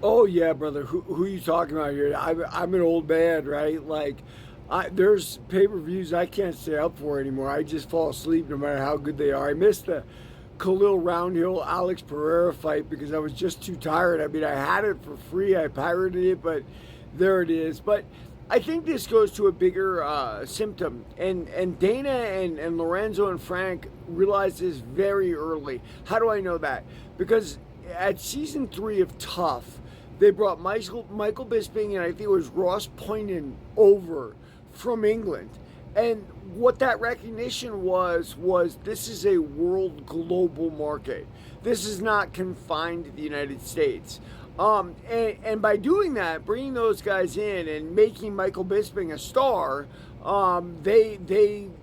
Oh yeah, brother. Who you talking about here? I'm an old man, right? There's pay-per-views I can't stay up for anymore. I just fall asleep no matter how good they are. I missed the Khalil Roundhill Alex Pereira fight because I was just too tired. I mean, I had it for free. I pirated it, but there it is. But I think this goes to a bigger symptom, and Dana and Lorenzo and Frank realized this very early. How do I know that? Because at season 3 of Tough, they brought Michael Bisping and I think it was Ross Pointon over from England. And what that recognition was this is a world global market. This is not confined to the United States. And by doing that, bringing those guys in and making Michael Bisping a star, they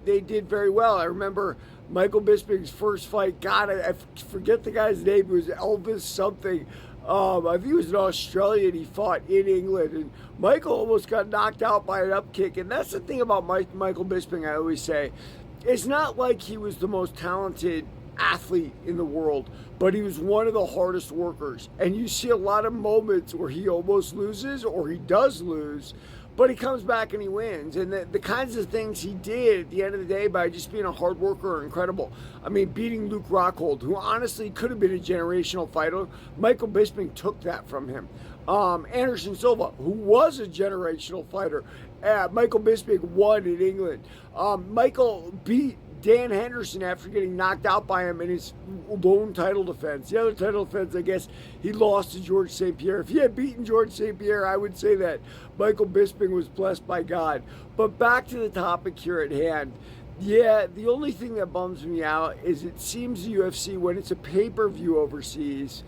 did very well. I remember Michael Bisping's first fight. God, I forget the guy's name. It was Elvis something. I think he was an Australian. He fought in England, and Michael almost got knocked out by an up kick. And that's the thing about Michael Bisping. I always say, it's not like he was the most talented athlete in the world, but he was one of the hardest workers. And you see a lot of moments where he almost loses or he does lose, but he comes back and he wins. And the kinds of things he did at the end of the day by just being a hard worker are incredible. I mean, beating Luke Rockhold, who honestly could have been a generational fighter. Michael Bisping took that from him. Anderson Silva, who was a generational fighter. Michael Bisping won in England. Michael beat Dan Henderson after getting knocked out by him in his lone title defense. The other title defense, I guess, he lost to George St. Pierre. If he had beaten George St. Pierre, I would say that Michael Bisping was blessed by God. But back to the topic here at hand. Yeah, the only thing that bums me out is it seems the UFC, when it's a pay-per-view overseas,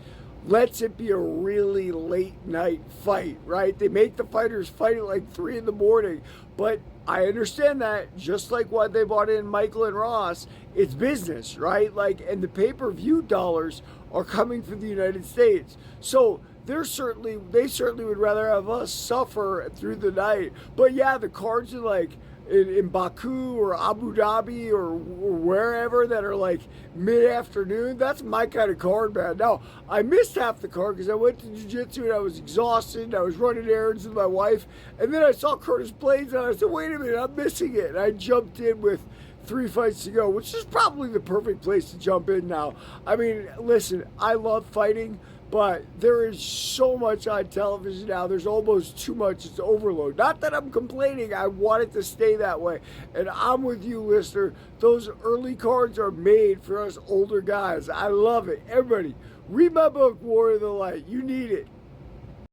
lets it be a really late night fight, right? They make the fighters fight at like 3 in the morning. But I understand that, just like what they bought in Michael and Ross, it's business, right? And the pay-per-view dollars are coming from the United States. So they certainly would rather have us suffer through the night. But yeah, the cards are like in Baku or Abu Dhabi or wherever that are like mid-afternoon. That's my kind of card, man. Now, I missed half the card because I went to jiu-jitsu and I was exhausted and I was running errands with my wife, and then I saw Curtis Blades and I said, wait a minute, I'm missing it. And I jumped in with 3 fights to go, which is probably the perfect place to jump in now. I mean, listen, I love fighting, but there is so much on television now. There's almost too much. It's overload. Not that I'm complaining. I want it to stay that way. And I'm with you, listener. Those early cards are made for us older guys. I love it. Everybody, read my book, War of the Light. You need it.